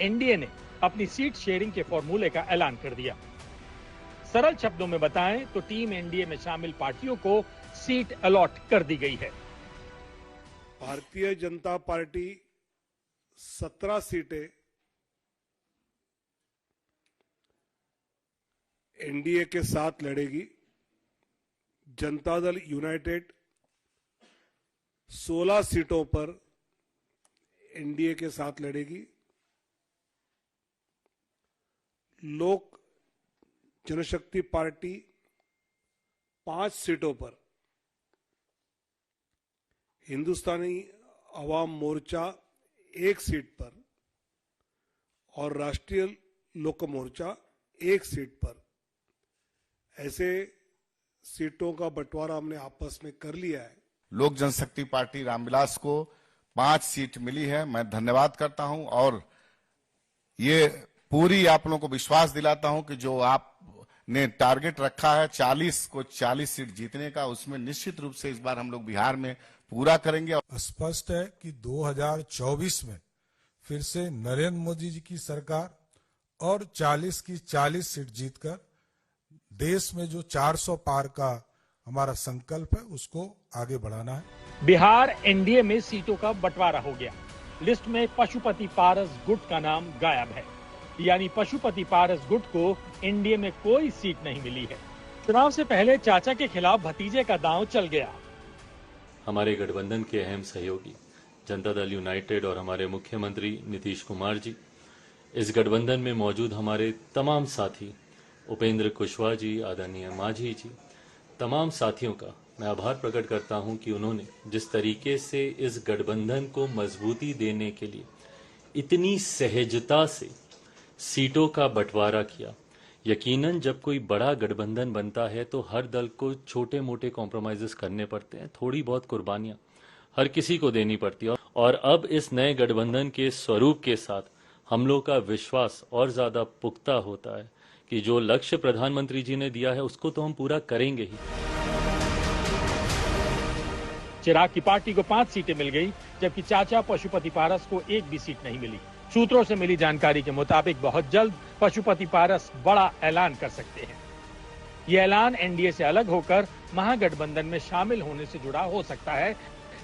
NDA ने अपनी seat sharing के फॉर्मूले का ऐलान कर दिया। सरल शब्दों में बताएं तो टीम एनडीए में शामिल पार्टियों को सीट अलॉट कर दी गई है। भारतीय जनता पार्टी 17 सीटें एनडीए के साथ लड़ेगी। जनता दल यूनाइटेड 16 सीटों पर एनडीए के साथ लड़ेगी। लोक जनशक्ति पार्टी 5 सीटों पर, हिंदुस्तानी अवाम मोर्चा 1 सीट पर और राष्ट्रीय लोक मोर्चा 1 सीट पर, ऐसे सीटों का बंटवारा हमने आपस में कर लिया है। लोक जनशक्ति पार्टी रामविलास को 5 सीट मिली है। मैं धन्यवाद करता हूं और ये पूरी आप लोगों को विश्वास दिलाता हूं कि जो आपने टारगेट रखा है 40 को 40 सीट जीतने का, उसमें निश्चित रूप से इस बार हम लोग बिहार में पूरा करेंगे। स्पष्ट है कि 2024 में फिर से नरेंद्र मोदी जी की सरकार और 40 की 40 सीट जीतकर देश में जो 400 पार का हमारा संकल्प है उसको आगे बढ़ाना है। बिहार एनडीए में सीटों का बंटवारा हो गया। लिस्ट में पशुपति पारस गुट का नाम गायब है, यानी पशुपति पारस गुट को एनडीए में कोई सीट नहीं मिली है। चुनाव से पहले चाचा के खिलाफ भतीजे का दांव चल गया। हमारे गठबंधन के अहम सहयोगी जनता दल यूनाइटेड और हमारे मुख्यमंत्री नीतीश कुमार जी, इस गठबंधन में मौजूद हमारे तमाम साथी उपेंद्र कुशवाहा जी, आदरणीय मांझी जी, तमाम साथियों का मैं आभार प्रकट करता हूं कि उन्होंने जिस तरीके से इस गठबंधन को मजबूती देने के लिए इतनी सहजता से सीटों का बंटवारा किया। यकीनन जब कोई बड़ा गठबंधन बनता है तो हर दल को छोटे मोटे कॉम्प्रोमाइजेस करने पड़ते हैं, थोड़ी बहुत कुर्बानियां हर किसी को देनी पड़ती है। और अब इस नए गठबंधन के स्वरूप के साथ हम लोग का विश्वास और ज्यादा पुख्ता होता है कि जो लक्ष्य प्रधानमंत्री जी ने दिया है उसको तो हम पूरा करेंगे ही। चिराग की पार्टी को 5 सीटें मिल गई, जबकि चाचा पशुपति पारस को एक भी सीट नहीं मिली। सूत्रों से मिली जानकारी के मुताबिक बहुत जल्द पशुपति पारस बड़ा ऐलान कर सकते हैं। यह ऐलान एनडीए से अलग होकर महागठबंधन में शामिल होने से जुड़ा हो सकता है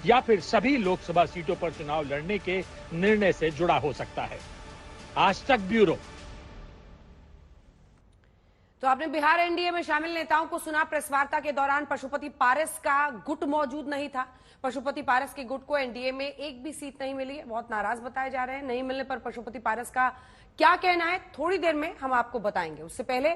या फिर सभी लोकसभा सीटों पर चुनाव लड़ने के निर्णय से जुड़ा हो सकता है। आज तक ब्यूरो। तो आपने बिहार एनडीए में शामिल नेताओं को सुना। प्रेस वार्ता के दौरान पशुपति पारस का गुट मौजूद नहीं था। पशुपति पारस के गुट को एनडीए में एक भी सीट नहीं मिली है। बहुत नाराज बताए जा रहे हैं। नहीं मिलने पर पशुपति पारस का क्या कहना है, थोड़ी देर में हम आपको बताएंगे। उससे पहले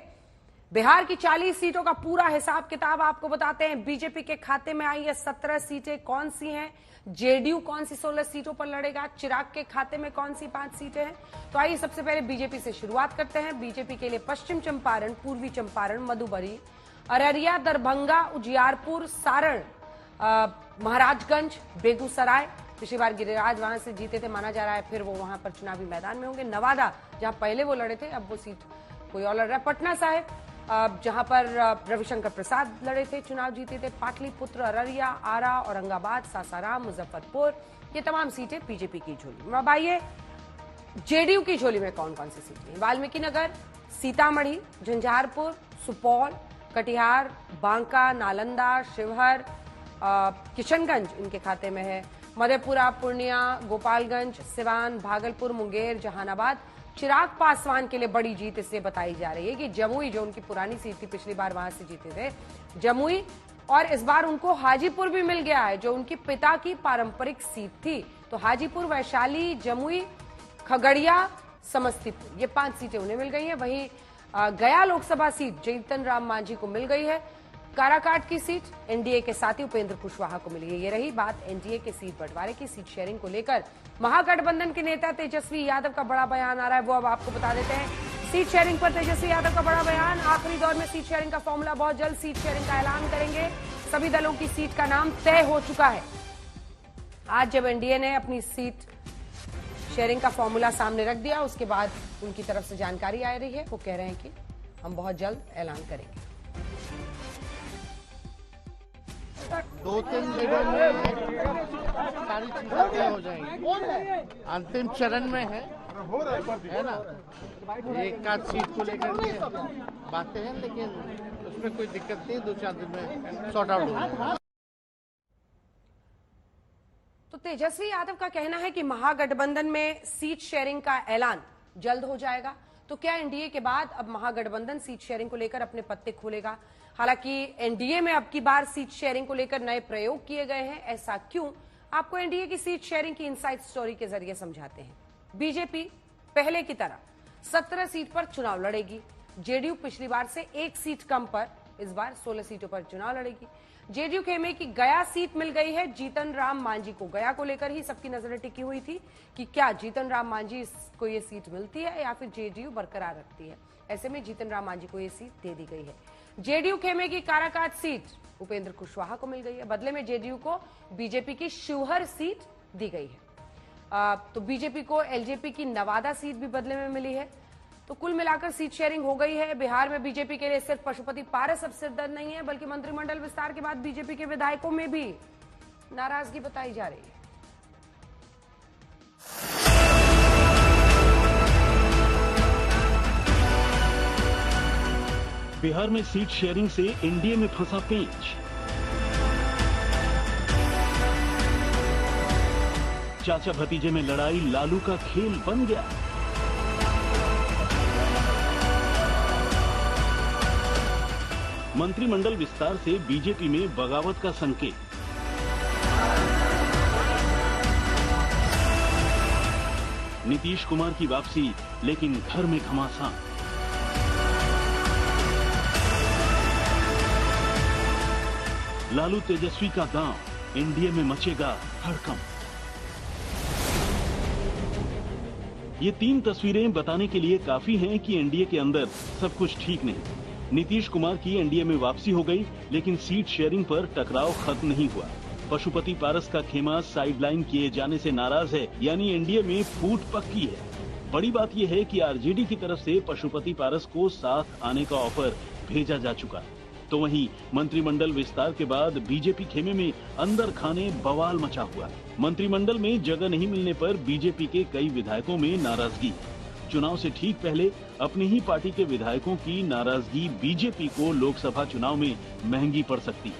बिहार की 40 सीटों का पूरा हिसाब किताब आपको बताते हैं। बीजेपी के खाते में आई है 17 सीटें, कौन सी हैं? जेडीयू कौन सी 16 सीटों पर लड़ेगा? चिराग के खाते में कौन सी 5 सीटें हैं? तो आइए सबसे पहले बीजेपी से शुरुआत करते हैं। बीजेपी के लिए पश्चिम चंपारण, पूर्वी चंपारण, मधुबनी, अररिया, दरभंगा, उजियारपुर, सारण, महाराजगंज, बेगूसराय। पिछली बार गिरिराज वहां से जीते थे, माना जा रहा है फिर वो वहां पर चुनावी मैदान में होंगे। नवादा, जहां पहले वो लड़े थे, अब वो सीट कोई और लड़ रहा है। पटना साहिब, जहां पर रविशंकर प्रसाद लड़े थे, चुनाव जीते थे। पाटलिपुत्र, अररिया, आरा, औरंगाबाद, सासाराम, मुजफ्फरपुर, ये तमाम सीटें बीजेपी की झोली में। अब आइए जेडीयू की झोली में कौन कौन सी सीटें हैं। वाल्मीकि नगर, सीतामढ़ी, झंझारपुर, सुपौल, कटिहार, बांका, नालंदा, शिवहर, किशनगंज इनके खाते में है। मधेपुरा, पूर्णिया, गोपालगंज, सिवान, भागलपुर, मुंगेर, जहानाबाद। चिराग पासवान के लिए बड़ी जीत इसलिए बताई जा रही है कि जमुई, जो उनकी पुरानी सीट थी, पिछली बार वहां से जीते थे, जमुई, और इस बार उनको हाजीपुर भी मिल गया है, जो उनकी पिता की पारंपरिक सीट थी। तो हाजीपुर, वैशाली, जमुई, खगड़िया, समस्तीपुर, ये 5 सीटें उन्हें मिल गई हैं। वहीं गया लोकसभा सीट जीतन राम मांझी को मिल गई है। काराकाट की सीट एनडीए के साथी उपेंद्र कुशवाहा को मिली है। ये रही बात एनडीए के सीट बंटवारे की। सीट शेयरिंग को लेकर महागठबंधन के नेता तेजस्वी यादव का बड़ा बयान आ रहा है, वो अब आपको बता देते हैं। सीट शेयरिंग पर तेजस्वी यादव का बड़ा बयान। आखिरी दौर में सीट शेयरिंग का फॉर्मूला, बहुत जल्द सीट शेयरिंग का ऐलान करेंगे। सभी दलों की सीट का नाम तय हो चुका है। आज जब एनडीए ने अपनी सीट शेयरिंग का फॉर्मूला सामने रख दिया, उसके बाद उनकी तरफ से जानकारी आ रही है, वो कह रहे हैं कि हम बहुत जल्द ऐलान करेंगे। 2-3 जिलों में सारी चीजें तय हो जाएंगी। अंतिम चरण में है, है ना, एक आध सीट को लेकर के बातें हैं, लेकिन उसमें कोई दिक्कत नहीं, 2-4 दिन में सॉर्ट आउट हो जाएगा। तो तेजस्वी यादव का कहना है कि महागठबंधन में सीट शेयरिंग का ऐलान जल्द हो जाएगा। तो क्या एनडीए के बाद अब महागठबंधन सीट शेयरिंग को लेकर अपने पत्ते खोलेगा? हालांकि एनडीए में अब की बार सीट शेयरिंग को लेकर नए प्रयोग किए गए हैं। ऐसा क्यों? आपको एनडीए की सीट शेयरिंग की इनसाइड स्टोरी के जरिए समझाते हैं। बीजेपी पहले की तरह 17 सीट पर चुनाव लड़ेगी। जेडीयू पिछली बार से 1 सीट कम पर इस बार 16 सीटों पर चुनाव लड़ेगी। जेडीयू खेमे की गया सीट मिल गई है जीतन राम मांझी को। गया को लेकर ही सबकी नजरें टिकी हुई थी कि क्या जीतन राम मांझी को ये सीट मिलती है या फिर जेडीयू बरकरार रखती है। ऐसे में जीतन राम मांझी को ये सीट दे दी गई है। जेडीयू खेमे की काराकाट सीट उपेंद्र कुशवाहा को मिल गई है। बदले में जेडीयू को बीजेपी की शिवहर सीट दी गई है। तो बीजेपी को एलजेपी की नवादा सीट भी बदले में मिली है। तो कुल मिलाकर सीट शेयरिंग हो गई है। बिहार में बीजेपी के लिए सिर्फ पशुपति पारस अब सिरदर्द नहीं है, बल्कि मंत्रिमंडल विस्तार के बाद बीजेपी के विधायकों में भी नाराजगी बताई जा रही है। बिहार में सीट शेयरिंग से एनडीए में फंसा पेंच। चाचा भतीजे में लड़ाई लालू का खेल बन गया। मंत्रिमंडल विस्तार से बीजेपी में बगावत का संकेत। नीतीश कुमार की वापसी, लेकिन घर में घमासान। लालू तेजस्वी का दांव, एनडीए में मचेगा हड़कंप। ये 3 तस्वीरें बताने के लिए काफी हैं कि एनडीए के अंदर सब कुछ ठीक नहीं। नीतीश कुमार की एनडीए में वापसी हो गई, लेकिन सीट शेयरिंग पर टकराव खत्म नहीं हुआ। पशुपति पारस का खेमा साइडलाइन किए जाने से नाराज है, यानी एनडीए में फूट पक्की है। बड़ी बात यह है कि आरजेडी की तरफ से पशुपति पारस को साथ आने का ऑफर भेजा जा चुका है। तो वहीं मंत्रिमंडल विस्तार के बाद बीजेपी खेमे में अंदर खाने बवाल मचा हुआ। मंत्रिमंडल में जगह नहीं मिलने पर बीजेपी के कई विधायकों में नाराजगी। चुनाव से ठीक पहले अपनी ही पार्टी के विधायकों की नाराजगी बीजेपी को लोकसभा चुनाव में महंगी पड़ सकती है।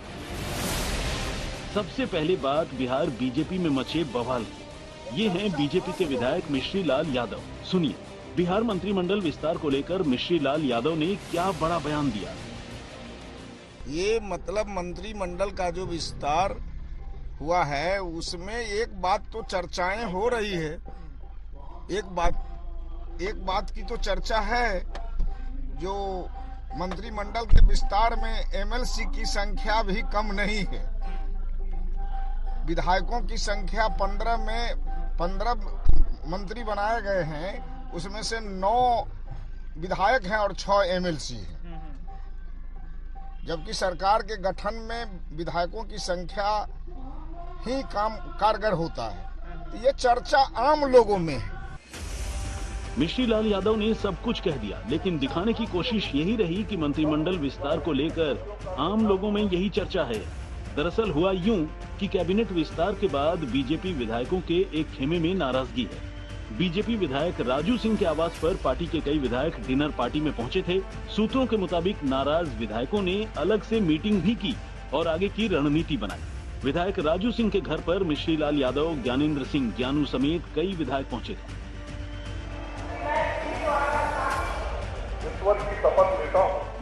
सबसे पहले बात बिहार बीजेपी में मचे बवाल की। ये हैं बीजेपी के विधायक मिश्री लाल यादव। सुनिए, बिहार मंत्रिमंडल विस्तार को लेकर मिश्री लाल यादव ने क्या बड़ा बयान दिया। ये मतलब मंत्रिमंडल का जो विस्तार हुआ है उसमें एक बात तो चर्चाएं हो रही है। एक बात की तो चर्चा है, जो मंत्रिमंडल के विस्तार में एमएलसी की संख्या भी कम नहीं है। विधायकों की संख्या 15 मंत्री बनाए गए हैं, उसमें से 9 विधायक हैं और 6 एमएलसी हैं। जबकि सरकार के गठन में विधायकों की संख्या ही कारगर होता है। तो ये चर्चा आम लोगों में है। मिश्री लाल यादव ने सब कुछ कह दिया, लेकिन दिखाने की कोशिश यही रही कि मंत्रिमंडल विस्तार को लेकर आम लोगों में यही चर्चा है। दरअसल हुआ यूं कि कैबिनेट विस्तार के बाद बीजेपी विधायकों के एक खेमे में नाराजगी है। बीजेपी विधायक राजू सिंह के आवास पर पार्टी के कई विधायक डिनर पार्टी में पहुंचे थे। सूत्रों के मुताबिक नाराज विधायकों ने अलग से मीटिंग भी की और आगे की रणनीति बनाई। विधायक राजू सिंह के घर पर मिश्री लाल यादव, ज्ञानेंद्र सिंह ज्ञानू समेत कई विधायक पहुंचे थे।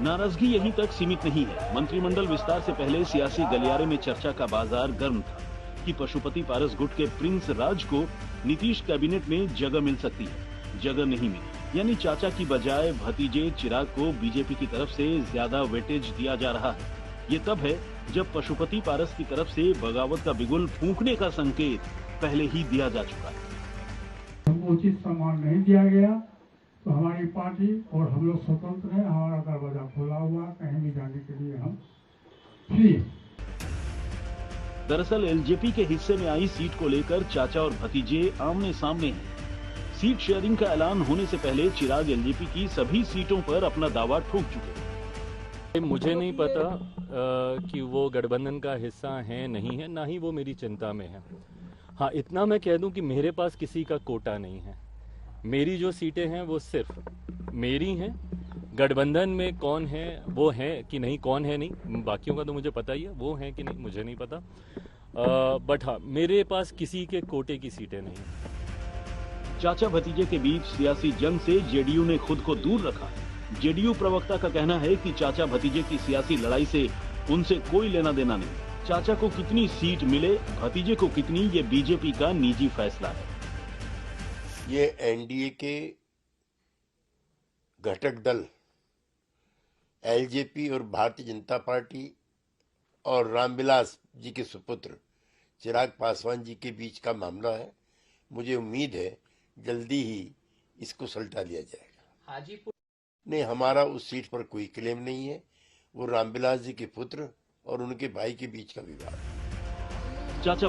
नाराजगी यहीं तक सीमित नहीं है। मंत्रिमंडल विस्तार से पहले सियासी गलियारे में चर्चा का बाजार गर्म था कि पशुपति पारस गुट के प्रिंस राज को नीतीश कैबिनेट में जगह मिल सकती है। जगह नहीं मिली, यानी चाचा की बजाय भतीजे चिराग को बीजेपी की तरफ से ज्यादा वेटेज दिया जा रहा है। ये तब है जब पशुपति पारस की तरफ से बगावत का बिगुल फूंकने का संकेत पहले ही दिया जा चुका है। हमको उचित सम्मान नहीं दिया गया, तो हमारी पार्टी और हम लोग स्वतंत्र हैं। हमारा दरवाजा खुला हुआ, कहीं भी जाने के लिए हम फ्री। दरअसल एलजेपी के हिस्से में आई सीट को लेकर चाचा और भतीजे आमने सामने हैं। सीट शेयरिंग का ऐलान होने से पहले चिराग एलजेपी की सभी सीटों पर अपना दावा ठोक चुके हैं। मुझे नहीं पता कि वो गठबंधन का हिस्सा है नहीं है, ना ही वो मेरी चिंता में है। हाँ, इतना मैं कह दूं कि मेरे पास किसी का कोटा नहीं है। मेरी जो सीटें हैं वो सिर्फ मेरी हैं। गठबंधन में कौन है वो है कि नहीं, कौन है नहीं, बाकियों का तो मुझे पता ही है, वो है कि नहीं मुझे नहीं पता। बट हाँ, मेरे पास किसी के कोटे की सीटें नहीं। चाचा भतीजे के बीच सियासी जंग से जेडीयू ने खुद को दूर रखा। जेडीयू प्रवक्ता का कहना है कि चाचा भतीजे की सियासी लड़ाई से उनसे कोई लेना देना नहीं। चाचा को कितनी सीट मिले, भतीजे को कितनी, ये बीजेपी का निजी फैसला है। ये एनडीए के घटक दल एलजेपी और भारतीय जनता पार्टी और रामविलास जी के सुपुत्र चिराग पासवान जी के बीच का मामला है। मुझे उम्मीद है जल्दी ही इसको सुलझा लिया जाएगा। हाजीपुर नहीं, हमारा उस सीट पर कोई क्लेम नहीं है। वो रामविलास जी के पुत्र और उनके भाई के बीच का विवाद। चाचा